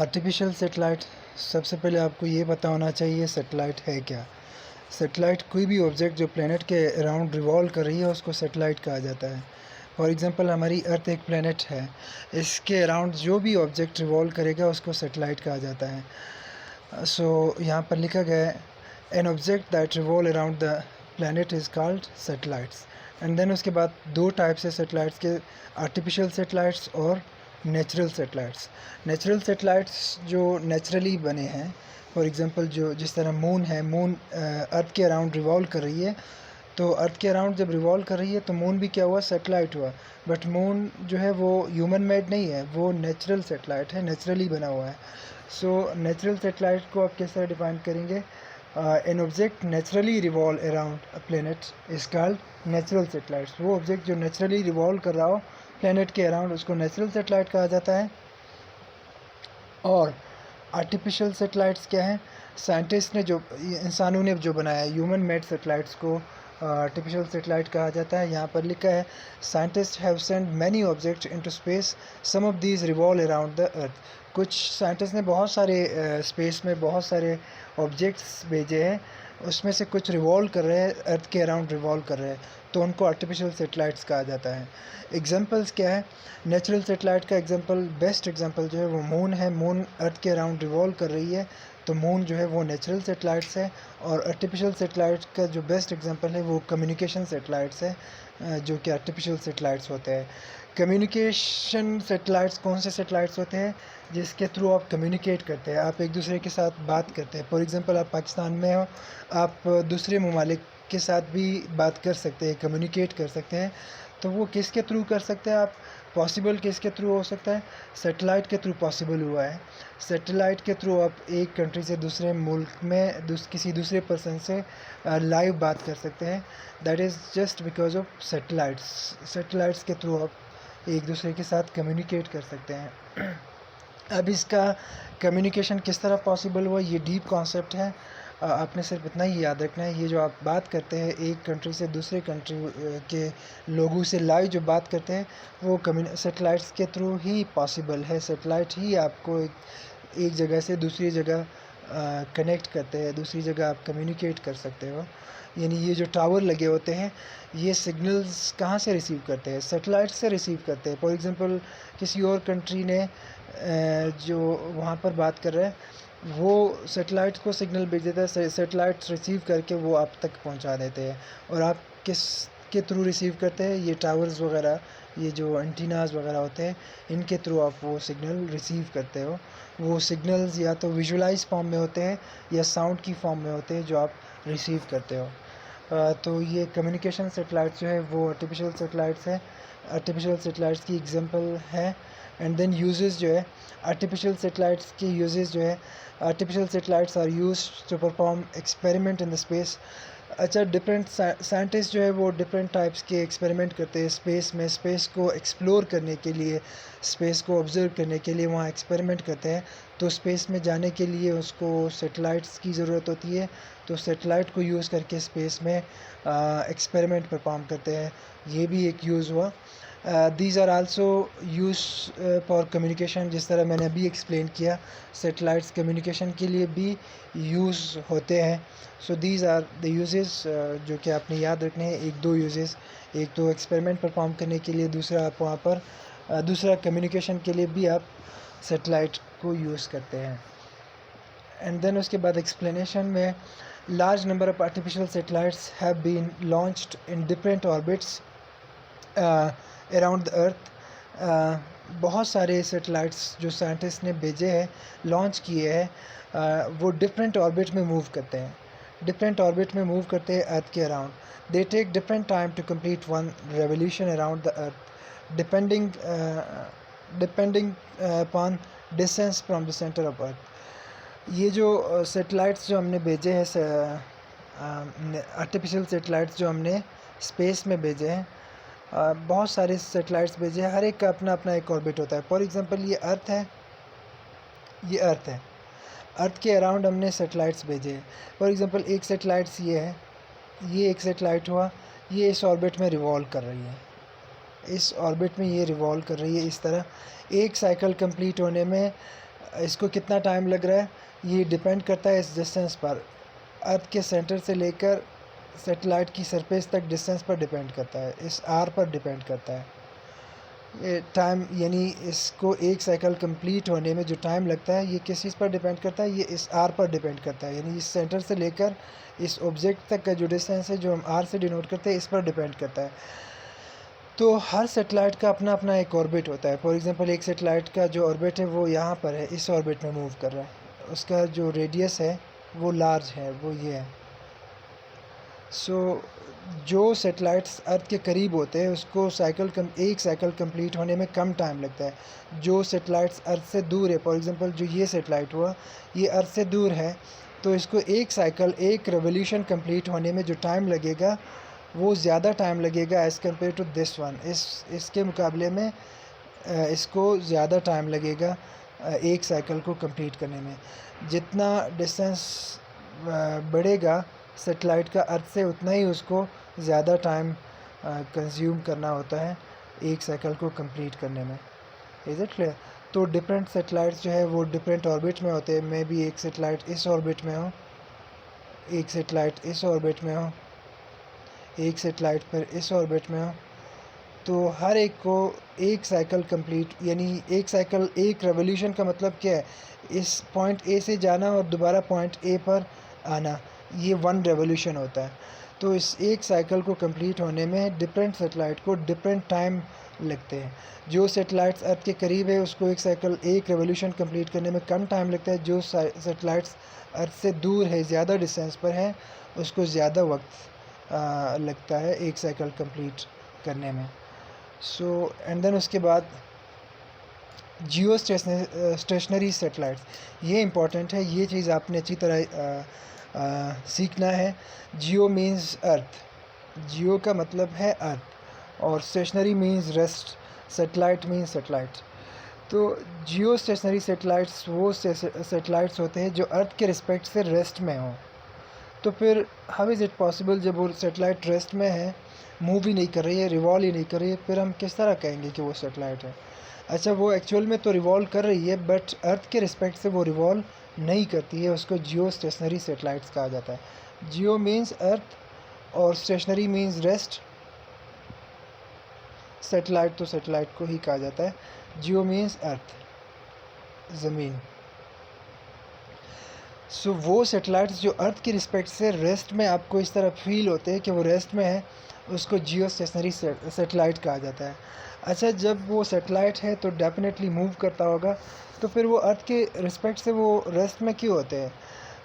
Artificial satellite, सबसे पहले आपको ये पता होना चाहिए सैटेलाइट है क्या। सैटेलाइट कोई भी ऑब्जेक्ट जो प्लेनेट के अराउंड रिवॉल्व कर रही है उसको सैटेलाइट कहा जाता है। फॉर एग्जांपल हमारी अर्थ एक प्लेनेट है, इसके अराउंड जो भी ऑब्जेक्ट रिवॉल्व करेगा उसको सैटेलाइट कहा जाता है। यहाँ पर लिखा गया है an object that revolve around the planet is called satellites. And then उसके बाद दो टाइप्स है सैटेलाइट्स के, आर्टिफिशियल सैटेलाइट्स और नेचुरल सैटेलाइट्स। नेचुरल सैटेलाइट्स जो नेचुरली बने हैं, फॉर एग्जांपल जो जिस तरह मून है, मून अर्थ के अराउंड रिवॉल्व कर रही है, तो अर्थ के अराउंड जब रिवॉल्व कर रही है तो मून भी क्या हुआ, सैटेलाइट हुआ। बट मून जो है वो ह्यूमन मेड नहीं है, वो नेचुरल सैटेलाइट है, नेचुरली बना हुआ है। सो नेचुरल सैटेलाइट को आप किस तरह डिफाइन करेंगे? An object naturally revolve around a planet is called natural satellites. वो ऑब्जेक्ट जो नेचुरली रिवॉल्व कर रहा हो प्लेनेट के अराउंड उसको नेचुरल सैटेलाइट कहा जाता है। और आर्टिफिशियल सैटेलाइट्स क्या है? साइंटिस्ट ने जो, इंसानों ने जो बनाया है, ह्यूमन मेड सैटेलाइट्स को आर्टिफिशियल सैटेलाइट कहा जाता है। यहाँ पर लिखा है scientist have send many objects into space, some of these revolve around the earth. कुछ साइंटिस्ट ने बहुत सारे स्पेस में बहुत सारे ऑब्जेक्ट्स भेजे हैं, उसमें से कुछ रिवॉल्व कर रहे हैं, अर्थ के अराउंड रिवॉल्व कर रहे हैं, तो उनको आर्टिफिशियल सैटेलाइट्स कहा जाता है। एग्जांपल्स क्या है? नेचुरल सैटेलाइट का एग्जांपल, बेस्ट एग्जांपल जो है वो मून है। मून अर्थ के अराउंड रिवॉल्व कर रही है, तो मून जो है वो नेचुरल सैटेलाइट्स है। और आर्टिफिशियल सैटेलाइट का जो बेस्ट एग्जांपल है वो कम्युनिकेशन सैटेलाइट्स है, जो कि आर्टिफिशियल सैटेलाइट्स होते हैं। कम्युनिकेशन सैटेलाइट्स कौन से सैटेलाइट्स होते हैं? जिसके थ्रू आप कम्युनिकेट करते हैं, आप एक दूसरे के साथ बात करते हैं। फॉर एग्जांपल आप पाकिस्तान में हो, आप दूसरे ममालिक के साथ भी बात कर सकते हैं, कम्युनिकेट कर सकते हैं। तो वो किसके थ्रू कर सकते हैं आप? पॉसिबल किसके थ्रू हो सकता है? सैटेलाइट के थ्रू पॉसिबल हुआ है। सैटेलाइट के थ्रू आप एक कंट्री से दूसरे मुल्क में किसी दूसरे पर्सन से लाइव बात कर सकते हैं। That is just because of satellites. Satellites के थ्रू आप एक दूसरे के साथ कम्युनिकेट कर सकते हैं। अब इसका कम्युनिकेशन किस तरह पॉसिबल हुआ, ये डीप कॉन्सेप्ट है। आपने सिर्फ इतना ही याद रखना है, ये जो आप बात करते हैं एक कंट्री से दूसरे कंट्री के लोगों से लाइव जो बात करते हैं, वो सैटेलाइट्स के थ्रू ही पॉसिबल है। सैटेलाइट ही आपको एक जगह से दूसरी जगह कनेक्ट करते हैं, दूसरी जगह आप कम्युनिकेट कर सकते हो। यानी ये जो टावर लगे होते हैं, ये सिग्नल्स कहाँ से रिसीव करते हैं? सैटेलाइट से रिसीव करते हैं। फॉर एग्जांपल किसी और कंट्री ने जो वहाँ पर बात कर रहा है, वो सैटेलाइट को सिग्नल भेज देता है, सैटेलाइट रिसीव करके वो आप तक पहुँचा देते हैं। और आप किस के थ्रू रिसीव करते हैं? ये टावर्स वगैरह, ये जो एंटीनाज वगैरह होते हैं, इनके थ्रू आप वो सिग्नल रिसीव करते हो। वो सिग्नल्स या तो विजुअलाइज फॉर्म में होते हैं या साउंड की फॉर्म में होते हैं जो आप रिसीव करते हो। तो ये कम्युनिकेशन सैटेलाइट्स जो है वो आर्टिफिशियल सैटेलाइट्स है, आर्टिफिशियल सैटेलाइट्स की एग्जांपल है। एंड देन यूजेस जो है आर्टिफिशियल सैटेलाइट्स के यूजेस जो है, artificial satellites are used to perform experiment in the space. अच्छा, डिफरेंट साइंटिस्ट जो है वो डिफरेंट टाइप्स के एक्सपेरिमेंट करते हैं स्पेस में, स्पेस को एक्सप्लोर करने के लिए, स्पेस को ऑब्जर्व करने के लिए वहाँ एक्सपेरिमेंट करते हैं। तो स्पेस में जाने के लिए उसको सैटेलाइट्स की ज़रूरत होती है, तो सैटेलाइट को यूज़ करके स्पेस में एक्सपेरिमेंट परफॉर्म करते हैं। ये भी एक यूज़ हुआ। These are also use for communication, जिस तरह मैंने अभी एक्सप्लेन किया, सैटेलाइट्स कम्युनिकेशन के लिए भी यूज़ होते हैं। So these are the uses जो कि आपने याद रखने हैं। एक दो यूजेस, एक तो एक्सपेरिमेंट परफॉर्म करने के लिए, दूसरा आप वहाँ पर दूसरा कम्युनिकेशन के लिए भी आप सैटेलाइट को यूज़ करते हैं। एंड देन उसके बाद एक्सप्लेनेशन में, large number of artificial satellites have been launched in different orbits around the earth. बहुत सारे सैटेलाइट्स जो साइंटिस्ट ने भेजे हैं, लॉन्च किए हैं, वो डिफरेंट ऑर्बिट में मूव करते हैं, डिफरेंट ऑर्बिट में मूव करते हैं अर्थ के around. They take different time to complete one revolution around the earth, depending upon distance from the centre of earth. ये जो सैटेलाइट्स जो हमने भेजे हैं, आर्टिफिशियल सैटेलाइट्स जो हमने स्पेस में भेजे हैं, बहुत सारे सैटेलाइट्स भेजे हैं, हर एक का अपना अपना एक ऑर्बिट होता है। फॉर एग्जांपल ये अर्थ है, ये अर्थ है, अर्थ के अराउंड हमने सैटेलाइट्स भेजे हैं। फॉर एग्जांपल एक सैटेलाइट्स ये है, ये एक सैटेलाइट हुआ, ये इस ऑर्बिट में रिवॉल्व कर रही है, इस ऑर्बिट में ये रिवॉल्व कर रही है। इस तरह एक साइकिल कंप्लीट होने में इसको कितना टाइम लग रहा है ये डिपेंड करता है इस डिस्टेंस पर। अर्थ के सेंटर से लेकर सैटेलाइट की सरफेस तक डिस्टेंस पर डिपेंड करता है, इस आर पर डिपेंड करता है ये टाइम। यानी इसको एक साइकिल कंप्लीट होने में जो टाइम लगता है ये किस चीज़ पर डिपेंड करता है, ये इस आर पर डिपेंड करता है। यानी इस सेंटर से लेकर इस ऑब्जेक्ट तक का जो डिस्टेंस है जो हम आर से डिनोट करते हैं इस पर डिपेंड करता है। तो हर सैटेलाइट का अपना अपना एक ऑर्बिट होता है। फॉर एग्जांपल एक सैटेलाइट का जो ऑर्बिट है वो यहाँ पर है, इस ऑर्बिट में मूव कर रहा है, उसका जो रेडियस है वो लार्ज है, वो ये है। सो जो सैटेलाइट्स अर्थ के करीब होते हैं उसको एक साइकिल कंप्लीट होने में कम टाइम लगता है। जो सैटेलाइट्स अर्थ से दूर है, फॉर एग्जांपल जो ये सैटेलाइट हुआ ये अर्थ से दूर है, तो इसको एक रेवोल्यूशन कंप्लीट होने में जो टाइम लगेगा वो ज़्यादा टाइम लगेगा as compare to this one. इसके मुकाबले में इसको ज़्यादा टाइम लगेगा एक साइकिल को कंप्लीट करने में। जितना डिस्टेंस बढ़ेगा सैटेलाइट का अर्थ से उतना ही उसको ज़्यादा टाइम कंज्यूम करना होता है एक साइकिल को कंप्लीट करने में। Is it clear? तो डिफरेंट सैटेलाइट्स जो है वो डिफरेंट ऑर्बिट में होते हैं। मे बी एक सैटेलाइट इस ऑर्बिट में हो, एक सैटेलाइट इस ऑर्बिट में हो, एक सैटेलाइट पर इस ऑर्बिट में हो। तो हर एक को एक साइकिल कंप्लीट, यानी एक रेवोल्यूशन का मतलब क्या है, इस पॉइंट ए से जाना और दोबारा पॉइंट ए पर आना, ये वन रेवोल्यूशन होता है। तो इस एक साइकिल को कंप्लीट होने में डिफरेंट सैटेलाइट को डिफरेंट टाइम लगते हैं। जो सैटेलाइट्स अर्थ के करीब है उसको एक रेवोल्यूशन कंप्लीट करने में कम टाइम लगता है। जो सैटेलाइट्स अर्थ से दूर है, ज़्यादा डिस्टेंस पर है, उसको ज़्यादा वक्त लगता है एक साइकिल कंप्लीट करने में। सो एंड देन उसके बाद जियो स्टेशनरी सैटेलाइट्स, ये इम्पॉर्टेंट है, ये चीज़ आपने अच्छी तरह सीखना है। जियो मीन्स अर्थ, जियो का मतलब है अर्थ, और stationary means rest, satellite means satellite. तो जियो स्टेशनरी सैटेलाइट्स वो सैटेलाइट्स होते हैं जो अर्थ के रिस्पेक्ट से रेस्ट में हों। तो फिर हाउ इज़ इट पॉसिबल, जब वो सैटेलाइट रेस्ट में है, मूव ही नहीं कर रही है, रिवॉल्व ही नहीं कर रही है, फिर हम किस तरह कहेंगे कि वो सैटेलाइट है? अच्छा, वो एक्चुअल में तो रिवॉल्व कर रही है बट अर्थ के रिस्पेक्ट से वो रिवॉल्व नहीं करती है, उसको जियो स्टेशनरी सैटेलाइट्स कहा जाता है। जियो मीन्स अर्थ और स्टेशनरी मीन्स रेस्ट। सैटेलाइट तो सैटेलाइट को ही कहा जाता है। जियो मीन्स अर्थ, ज़मीन। सो वो सैटेलाइट्स जो अर्थ की रिस्पेक्ट से रेस्ट में आपको इस तरह फील होते हैं कि वो रेस्ट में है, उसको जियो स्टेशनरी सैटेलाइट कहा जाता है। अच्छा, जब वो सैटेलाइट है तो डेफिनेटली मूव करता होगा, तो फिर वो अर्थ के रिस्पेक्ट से वो रेस्ट में क्यों होते हैं?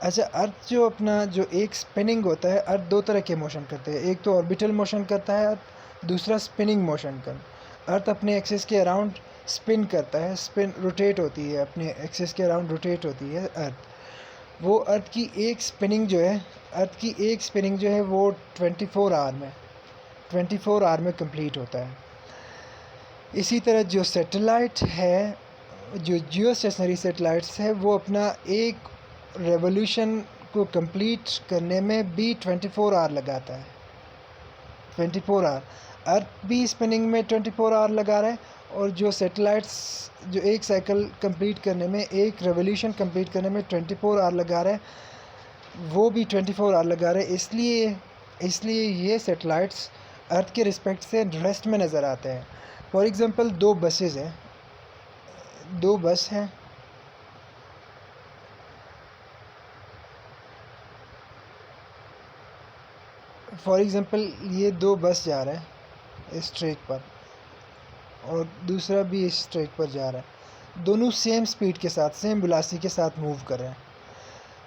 अच्छा, अर्थ जो अपना जो एक स्पिनिंग होता है, अर्थ दो तरह के मोशन करते हैं। एक तो ऑर्बिटल मोशन करता है अर्थ, दूसरा स्पिनिंग मोशन कर। अर्थ अपने एक्सिस के अराउंड स्पिन करता है, स्पिन रोटेट होती है, अपने एक्सिस के अराउंड रोटेट होती है अर्थ। वो अर्थ की एक स्पिनिंग जो है वो 24 आवर में कंप्लीट होता है। इसी तरह जो सैटेलाइट है, जो जियो स्टेशनरी सैटेलाइट्स है, वो अपना एक रेवोल्यूशन को कंप्लीट करने में भी 24 आवर लगाता है। 24 आवर अर्थ भी स्पिनिंग में 24 आवर लगा रहा है, और जो सैटेलाइट्स जो एक साइकिल कंप्लीट करने में, एक रेवोल्यूशन कंप्लीट करने में 24 आवर लगा रहा है, वो भी 24 आवर लगा रहे हैं। इसलिए ये सैटेलाइट्स अर्थ के रिस्पेक्ट से रेस्ट में नज़र आते हैं। फॉर एग्ज़ाम्पल दो बस हैं, फॉर एग्ज़ाम्पल ये दो बस जा रहे हैं इस ट्रैक पर, और दूसरा भी इस ट्रैक पर जा रहा है। दोनों सेम स्पीड के साथ, सेम वेलोसिटी के साथ मूव कर रहे हैं।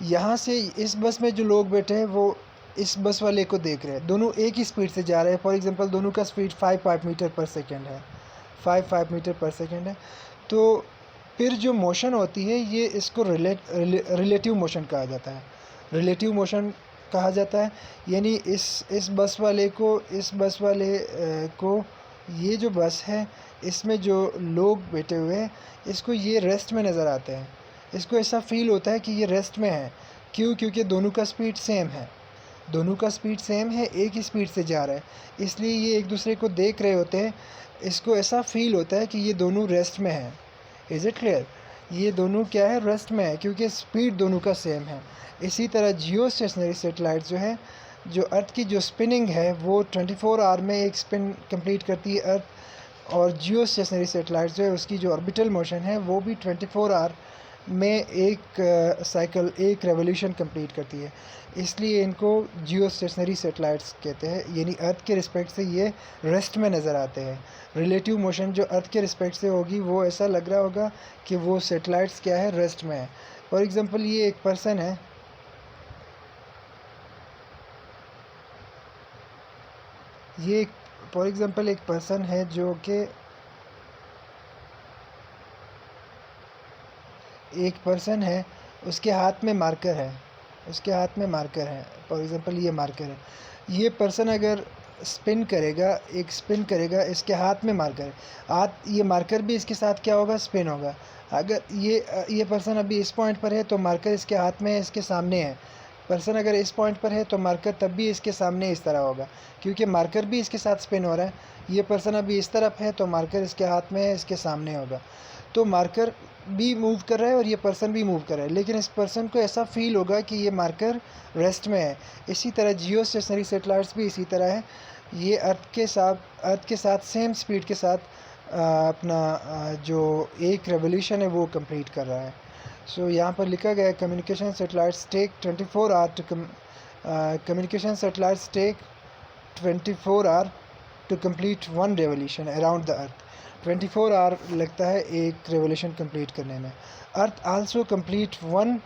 यहाँ से इस बस में जो लोग बैठे हैं वो इस बस वाले को देख रहे हैं, दोनों एक ही स्पीड से जा रहे हैं। फॉर एग्ज़ाम्पल दोनों का स्पीड 5 मीटर पर सेकेंड है, 5 मीटर पर सेकेंड है। तो फिर जो मोशन होती है, ये इसको रिलेटिव मोशन कहा जाता है। रिलेटिव मोशन कहा जाता है, यानी इस बस वाले को ये जो बस है इसमें जो लोग बैठे हुए हैं, इसको ये रेस्ट में नज़र आते हैं। इसको ऐसा फील होता है कि ये रेस्ट में है। क्यों? क्योंकि दोनों का स्पीड सेम है, एक ही स्पीड से जा रहा है, इसलिए ये एक दूसरे को देख रहे होते हैं। इसको ऐसा फील होता है कि ये दोनों रेस्ट में हैं। Is it clear? ये दोनों क्या है, रेस्ट में है, क्योंकि स्पीड दोनों का सेम है। इसी तरह जियो स्टेशनरी सेटेलाइट जो है, जो अर्थ की जो स्पिनिंग है वो 24 आवर में एक स्पिन कंप्लीट करती है अर्थ, और जियो स्टेशनरी सेटेलाइट जो है उसकी जो ऑर्बिटल मोशन है वो भी 24 आवर में एक साइकिल, एक रेवोल्यूशन कंप्लीट करती है। इसलिए इनको जियो स्टेशनरी सेटेलाइट्स कहते हैं, यानी अर्थ के रिस्पेक्ट से ये रेस्ट में नज़र आते हैं। रिलेटिव मोशन जो अर्थ के रिस्पेक्ट से होगी वो ऐसा लग रहा होगा कि वो सेटेलाइट्स क्या है, रेस्ट में है। फॉर एग्ज़ाम्पल ये एक पर्सन है, ये फॉर एग्ज़ाम्पल एक पर्सन है जो कि एक पर्सन है, उसके हाथ में मार्कर है, उसके हाथ में मार्कर है, फॉर एग्ज़ाम्पल ये मार्कर है। ये पर्सन अगर स्पिन करेगा, एक स्पिन करेगा, इसके हाथ में मार्कर है, हाथ, ये मार्कर भी इसके साथ क्या होगा, स्पिन होगा। अगर ये पर्सन अभी इस पॉइंट पर है तो मार्कर इसके हाथ में है, इसके सामने है। पर्सन अगर इस पॉइंट पर है तो मार्कर तब भी इसके सामने इस तरह होगा, क्योंकि मार्कर भी इसके साथ स्पिन हो रहा है। ये पर्सन अभी इस तरफ है तो मार्कर इसके हाथ में है, इसके सामने होगा। तो मार्कर भी मूव कर रहा है और ये पर्सन भी मूव कर रहा है, लेकिन इस पर्सन को ऐसा फील होगा कि ये मार्कर रेस्ट में है। इसी तरह जियो स्टेशनरी सेटेलाइट्स भी इसी तरह है, ये अर्थ के साथ सेम स्पीड के साथ अपना जो एक रेवोल्यूशन है वो कंप्लीट कर रहा है। सो यहाँ पर लिखा गया है communication satellites take 24 hour to communication satellites take 24 hour to complete one revolution around the earth. 24 hour लगता है एक रेवोल्यूशन कंप्लीट करने में। Earth also complete one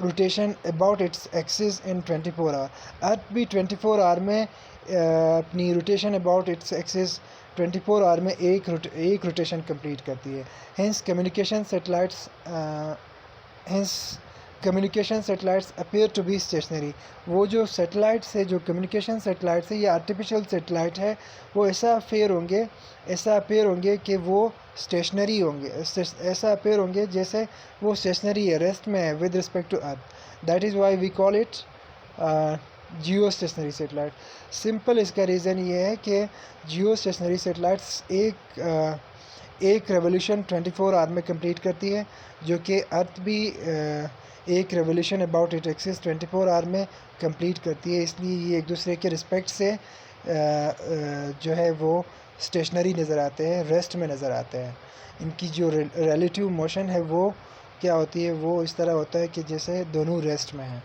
rotation about its axis in 24 hour. Earth भी 24 आवर में अपनी rotation about its axis 24 hour में एक रोटेशन कंप्लीट करती है। Hence communication satellites appear to be stationary. वो जो सेटेलाइट्स है, जो कम्युनिकेशन सेटेलाइट्स है, ये आर्टिफिशियल सेटेलाइट है, वो ऐसा अपीयर होंगे कि वो स्टेशनरी होंगे, ऐसा अपीयर होंगे जैसे वो स्टेशनरी है, रेस्ट में है with respect to earth. That is why we call it geostationary satellite. Simple इसका रीज़न ये है कि जियो स्टेशनरी सेटेलाइट्स एक रेवोल्यूशन 24 आवर में कंप्लीट करती है, जो कि अर्थ भी एक revolution about it axis 24 hour में कंप्लीट करती है। इसलिए ये एक दूसरे के रिस्पेक्ट से जो है वो स्टेशनरी नज़र आते हैं, रेस्ट में नज़र आते हैं। इनकी जो रिलेटिव मोशन है वो क्या होती है, वो इस तरह होता है कि जैसे दोनों रेस्ट में हैं।